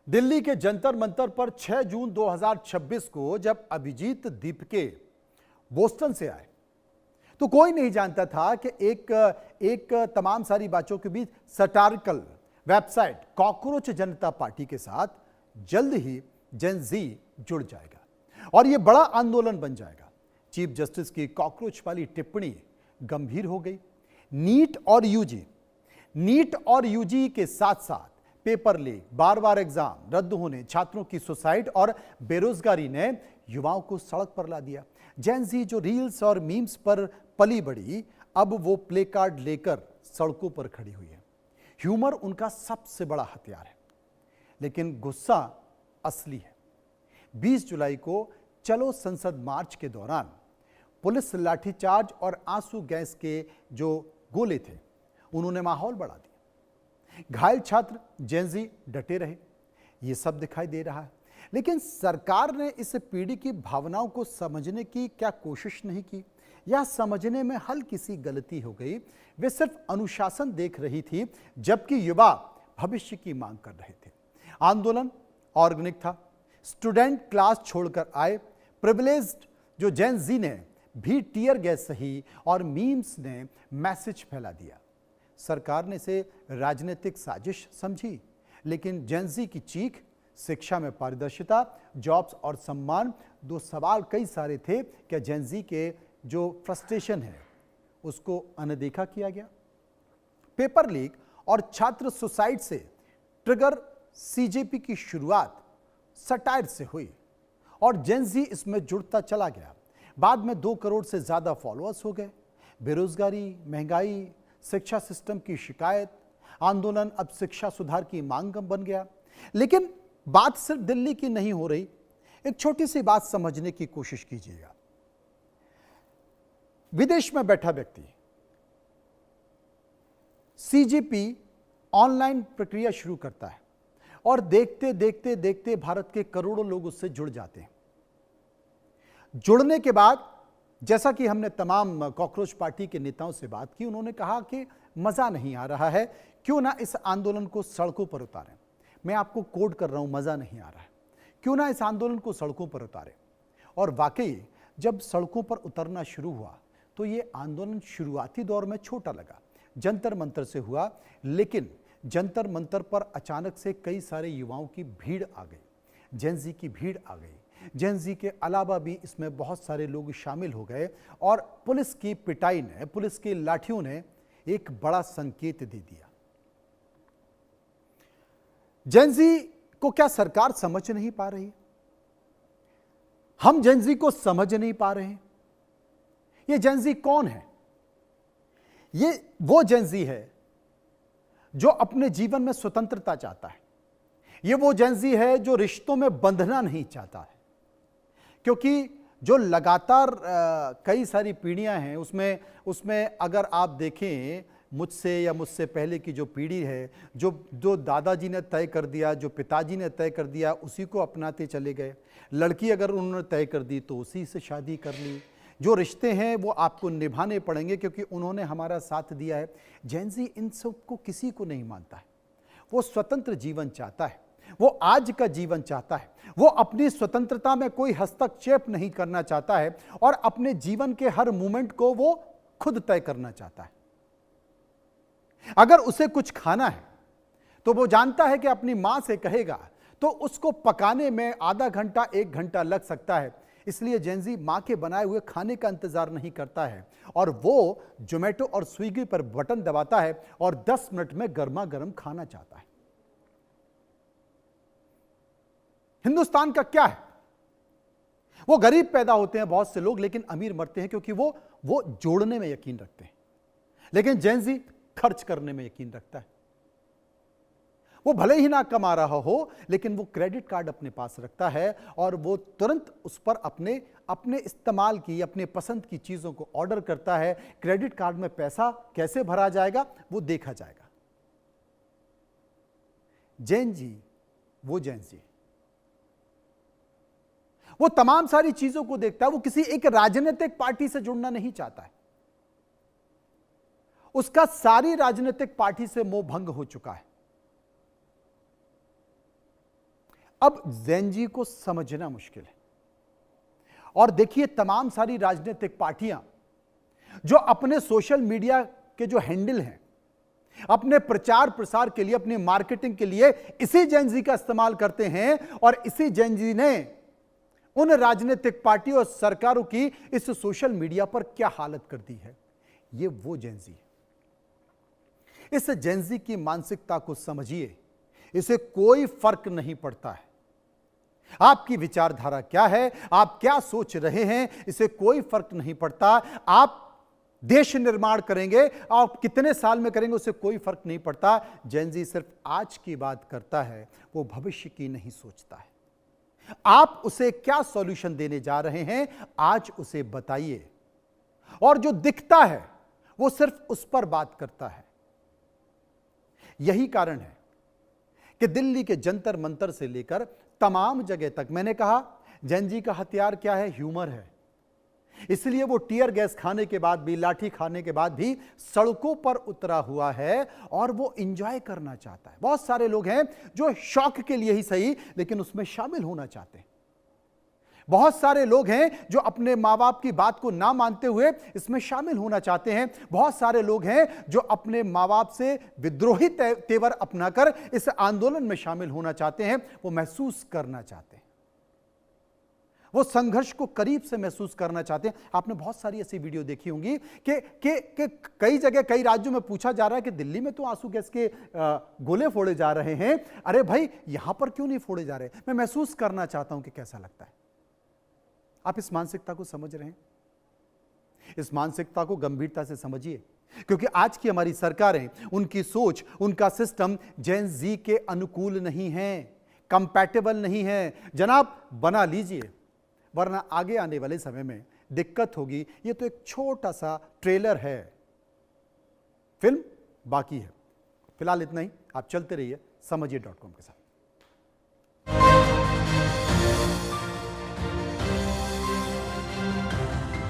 दिल्ली के जंतर मंतर पर 6 जून 2026 को जब अभिजीत दीपके बोस्टन से आए तो कोई नहीं जानता था कि एक तमाम सारी बातों के बीच सटारिकल वेबसाइट कॉकरोच जनता पार्टी के साथ जल्द ही जेन जी जुड़ जाएगा और यह बड़ा आंदोलन बन जाएगा। चीफ जस्टिस की कॉकरोच वाली टिप्पणी गंभीर हो गई। नीट और यूजी के साथ साथ पेपर लीक, बार बार एग्जाम रद्द होने, छात्रों की सुसाइड और बेरोजगारी ने युवाओं को सड़क पर ला दिया। जेन जी जो रील्स और मीम्स पर पली बड़ी, अब वो प्ले कार्ड लेकर सड़कों पर खड़ी हुई है। ह्यूमर उनका सबसे बड़ा हथियार है, लेकिन गुस्सा असली है। 20 जुलाई को चलो संसद मार्च के दौरान पुलिस लाठीचार्ज और आंसू गैस के जो गोले थे उन्होंने माहौल बढ़ा दिया। घायल छात्र जेन जी डटे रहे, ये सब दिखाई दे रहा है। लेकिन सरकार ने इस पीढ़ी की भावनाओं को समझने की क्या कोशिश नहीं की, या समझने में हल्की सी गलती हो गई। वे सिर्फ अनुशासन देख रही थी, जबकि युवा भविष्य की मांग कर रहे थे। आंदोलन ऑर्गेनिक था। स्टूडेंट क्लास छोड़कर आए। प्रिविलेज्ड जो जेन जी ने भी टीयर गैस सही और मीम्स ने मैसेज फैला दिया। सरकार ने इसे राजनीतिक साजिश समझी, लेकिन जेन जी की चीख, शिक्षा में पारदर्शिता, जॉब्स और सम्मान, दो सवाल कई सारे थे। क्या जेन जी के जो फ्रस्ट्रेशन है उसको अनदेखा किया गया? पेपर लीक और छात्र सुसाइड से ट्रिगर सीजेपी की शुरुआत सटायर से हुई और जेन जी इसमें जुड़ता चला गया। बाद में 2 करोड़ से ज्यादा फॉलोअर्स हो गए। बेरोजगारी, महंगाई, शिक्षा सिस्टम की शिकायत, आंदोलन अब शिक्षा सुधार की मांग बन गया। लेकिन बात सिर्फ दिल्ली की नहीं हो रही। एक छोटी सी बात समझने की कोशिश कीजिएगा। विदेश में बैठा व्यक्ति सीजेपी ऑनलाइन प्रक्रिया शुरू करता है और देखते देखते देखते भारत के करोड़ों लोग उससे जुड़ जाते हैं। जुड़ने के बाद जैसा कि हमने तमाम कॉकरोच पार्टी के नेताओं से बात की, उन्होंने कहा कि मजा नहीं आ रहा है, क्यों ना इस आंदोलन को सड़कों पर उतारें। मैं आपको कोड कर रहा हूं, मजा नहीं आ रहा है, क्यों ना इस आंदोलन को सड़कों पर उतारें। और वाकई जब सड़कों पर उतरना शुरू हुआ तो ये आंदोलन शुरुआती दौर में छोटा लगा, जंतर मंतर से हुआ, लेकिन जंतर मंतर पर अचानक से कई सारे युवाओं की भीड़ आ गई, जेन जी की भीड़ आ गई। जेन जी के अलावा भी इसमें बहुत सारे लोग शामिल हो गए और पुलिस की पिटाई ने, पुलिस की लाठियों ने एक बड़ा संकेत दे दिया। जेन जी को क्या सरकार समझ नहीं पा रही? हम जेन जी को समझ नहीं पा रहे हैं। ये जेन जी कौन है? ये वो जेन जी है जो अपने जीवन में स्वतंत्रता चाहता है। ये वो जेन जी है जो रिश्तों में बंधना नहीं चाहता है, क्योंकि जो लगातार कई सारी पीढ़ियां हैं उसमें अगर आप देखें, मुझसे या मुझसे पहले की जो पीढ़ी है, जो दादाजी ने तय कर दिया, जो पिताजी ने तय कर दिया, उसी को अपनाते चले गए। लड़की अगर उन्होंने तय कर दी तो उसी से शादी कर ली। जो रिश्ते हैं वो आपको निभाने पड़ेंगे क्योंकि उन्होंने हमारा साथ दिया है। जेन जी इन सब को किसी को नहीं मानता है। वो स्वतंत्र जीवन चाहता है, वो आज का जीवन चाहता है, वो अपनी स्वतंत्रता में कोई हस्तक्षेप नहीं करना चाहता है और अपने जीवन के हर मोमेंट को वो खुद तय करना चाहता है। अगर उसे कुछ खाना है तो वो जानता है कि अपनी मां से कहेगा तो उसको पकाने में आधा घंटा 1 घंटा लग सकता है। इसलिए जेन जी मां के बनाए हुए खाने का इंतजार नहीं करता है और वो जोमेटो और स्विगी पर बटन दबाता है और 10 मिनट में गर्मा गर्म खाना चाहता है। हिंदुस्तान का क्या है? वो गरीब पैदा होते हैं बहुत से लोग, लेकिन अमीर मरते हैं क्योंकि वो जोड़ने में यकीन रखते हैं। लेकिन जेन जी खर्च करने में यकीन रखता है। वो भले ही ना कमा रहा हो, लेकिन वो क्रेडिट कार्ड अपने पास रखता है और वो तुरंत उस पर अपने इस्तेमाल की, अपने पसंद की चीजों को ऑर्डर करता है। क्रेडिट कार्ड में पैसा कैसे भरा जाएगा वो देखा जाएगा। जेन जी वो जेन जी, वो तमाम सारी चीजों को देखता है। वो किसी एक राजनीतिक पार्टी से जुड़ना नहीं चाहता है। उसका सारी राजनीतिक पार्टी से मोह भंग हो चुका है। अब जैन जी को समझना मुश्किल है। और देखिए, तमाम सारी राजनीतिक पार्टियां जो अपने सोशल मीडिया के जो हैंडल हैं, अपने प्रचार प्रसार के लिए, अपनी मार्केटिंग के लिए इसी जैन जी का इस्तेमाल करते हैं, और इसी जैन जी ने उन राजनीतिक पार्टियों और सरकारों की इस सोशल मीडिया पर क्या हालत कर दी है। ये वो जैन जी है। इस जैन जी की मानसिकता को समझिए। इसे कोई फर्क नहीं पड़ता है आपकी विचारधारा क्या है, आप क्या सोच रहे हैं, इसे कोई फर्क नहीं पड़ता। आप देश निर्माण करेंगे और कितने साल में करेंगे, उसे कोई फर्क नहीं पड़ता। जैन जी सिर्फ आज की बात करता है, वो भविष्य की नहीं सोचता है। आप उसे क्या सॉल्यूशन देने जा रहे हैं, आज उसे बताइए। और जो दिखता है वो सिर्फ उस पर बात करता है। यही कारण है कि दिल्ली के जंतर मंतर से लेकर तमाम जगह तक, मैंने कहा जैन जी का हथियार क्या है, ह्यूमर है। इसलिए वो टीयर गैस खाने के बाद भी, लाठी खाने के बाद भी सड़कों पर उतरा हुआ है और वो एंजॉय करना चाहता है। बहुत सारे लोग हैं जो शौक के लिए ही सही, लेकिन उसमें शामिल होना चाहते हैं। बहुत सारे लोग हैं जो अपने माँ बाप की बात को ना मानते हुए इसमें शामिल होना चाहते हैं। बहुत सारे लोग हैं जो अपने माँ बाप से विद्रोही तेवर अपनाकर इस आंदोलन में शामिल होना चाहते हैं। वो महसूस करना चाहते हैं, वो संघर्ष को करीब से महसूस करना चाहते हैं। आपने बहुत सारी ऐसी वीडियो देखी होंगी कि कई जगह, कई राज्यों में पूछा जा रहा है कि दिल्ली में तो आंसू गैस के गोले फोड़े जा रहे हैं, अरे भाई यहां पर क्यों नहीं फोड़े जा रहे? मैं महसूस करना चाहता हूं कि कैसा लगता है। आप इस मानसिकता को समझ रहे हैं? इस मानसिकता को गंभीरता से समझिए, क्योंकि आज की हमारी सरकारें, उनकी सोच, उनका सिस्टम जैन जी के अनुकूल नहीं है, कंपैटिबल नहीं है। जनाब बना लीजिए, वरना आगे आने वाले समय में दिक्कत होगी। ये तो एक छोटा सा ट्रेलर है, फिल्म बाकी है। फिलहाल इतना ही। आप चलते रहिए समझिए.com के साथ।